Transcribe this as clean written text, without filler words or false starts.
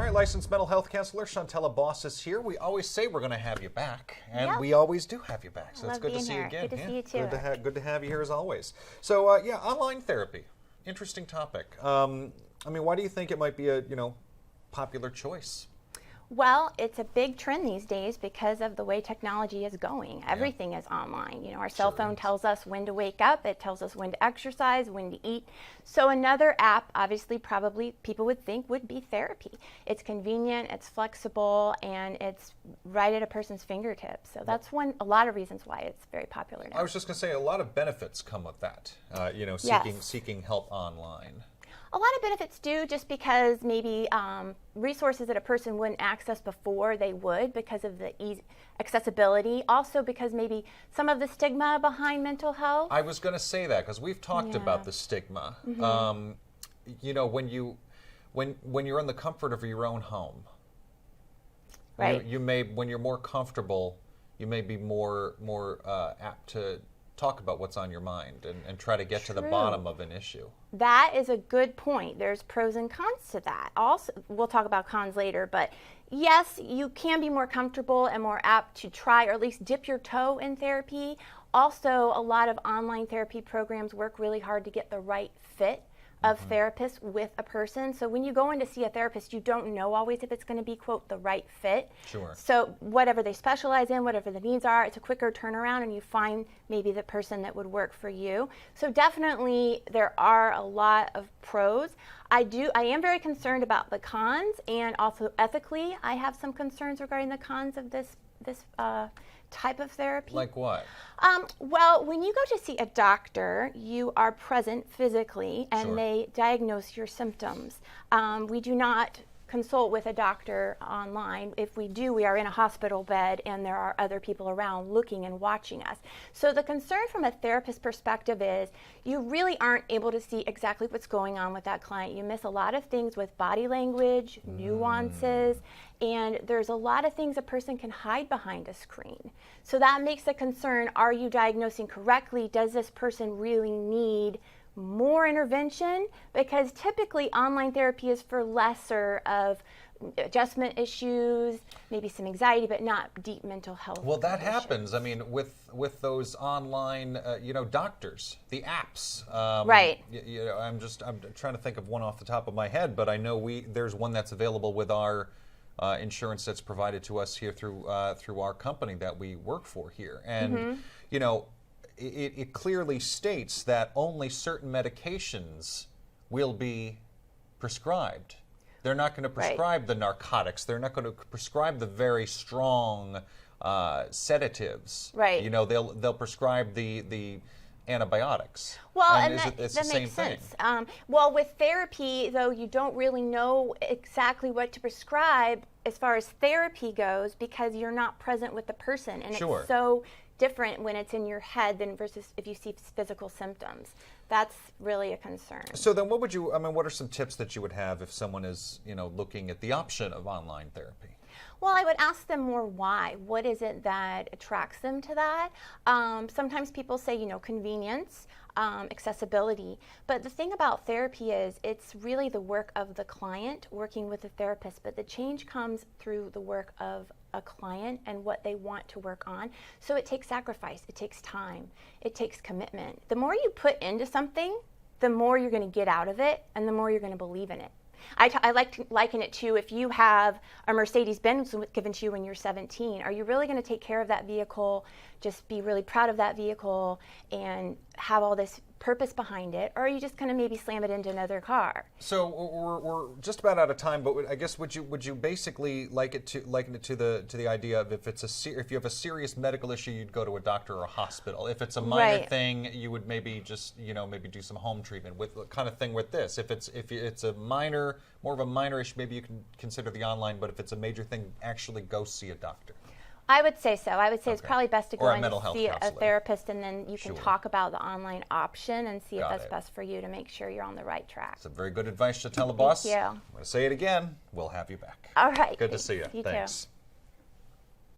right, licensed mental health counselor Shantala Boss is here. We always say we're going to have you back, and Yep. we always do have you back. So it's Love good to being see you here. again. Good to see you too. Good to have you here as always. So yeah, online therapy, interesting topic. I mean, why do you think it might be a popular choice? Well, it's a big trend these days because of the way technology is going. Everything is online. You know, our cell phone tells us when to wake up. It tells us when to exercise, when to eat. So another app, obviously, probably people would think would be therapy. It's convenient, it's flexible, and it's right at a person's fingertips. So that's a lot of reasons why it's very popular now. I was just going to say a lot of benefits come with that. Seeking help online. A lot of benefits do, just because maybe resources that a person wouldn't access before they would because of the accessibility. Also because maybe some of the stigma behind mental health. I was going to say that because we've talked about the stigma. Mm-hmm. When you're in the comfort of your own home, right? When you're more comfortable, you may be more apt to talk about what's on your mind and try to get to the bottom of an issue. That is a good point. There's pros and cons to that. Also, we'll talk about cons later, but yes, you can be more comfortable and more apt to try or at least dip your toe in therapy. Also, a lot of online therapy programs work really hard to get the right fit of therapists with a person. So when you go in to see a therapist, you don't know always if it's going to be, quote, the right fit. Sure. So whatever they specialize in, whatever the needs are, it's a quicker turnaround and you find maybe the person that would work for you. So definitely there are a lot of pros. I am very concerned about the cons, and also ethically I have some concerns regarding the cons of this type of therapy. Like what? Well, when you go to see a doctor, you are present physically and they diagnose your symptoms. We do not consult with a doctor online. If we do, we are in a hospital bed and there are other people around looking and watching us. So the concern from a therapist perspective is you really aren't able to see exactly what's going on with that client. You miss a lot of things with body language, nuances, and there's a lot of things a person can hide behind a screen. So that makes a concern. Are you diagnosing correctly? Does this person really need more intervention? Because typically online therapy is for lesser of adjustment issues, maybe some anxiety, but not deep mental health. Well, that happens. I mean, with those online, doctors, the apps. Right. I'm trying to think of one off the top of my head, but I know there's one that's available with our insurance that's provided to us here through our company that we work for here, and It clearly states that only certain medications will be prescribed. They're not going to prescribe the narcotics. They're not going to prescribe the very strong sedatives. Right. They'll prescribe the antibiotics. Well, and that the same makes thing. sense. Well, with therapy, though, you don't really know exactly what to prescribe as far as therapy goes because you're not present with the person. And it's so different when it's in your head than versus if you see physical symptoms. That's really a concern. So then what are some tips that you would have if someone is, looking at the option of online therapy? Well, I would ask them more why. What is it that attracts them to that? Sometimes people say, convenience, accessibility. But the thing about therapy is it's really the work of the client working with the therapist, but the change comes through the work of a client and what they want to work on. So it takes sacrifice, it takes time, it takes commitment. The more you put into something, the more you're going to get out of it and the more you're going to believe in it. I like to liken it to if you have a Mercedes-Benz given to you when you're 17, are you really going to take care of that vehicle, just be really proud of that vehicle and have all this purpose behind it, or are you just going to maybe slam it into another car? So we're just about out of time, but I guess would you basically liken it to the idea of if you have a serious medical issue, you'd go to a doctor or a hospital. If it's a minor thing, you would maybe just maybe do some home treatment with kind of thing with this. If it's a more of a minor issue, maybe you can consider the online. But if it's a major thing, actually go see a doctor. I would say so. I would say it's probably best to go in and see counselor. a therapist, and then you can talk about the online option and see if that's best for you to make sure you're on the right track. Some very good advice, Shantala Boss. Thank you. I'm going to say it again. We'll have you back. All right. Good to see you. You Thanks. too.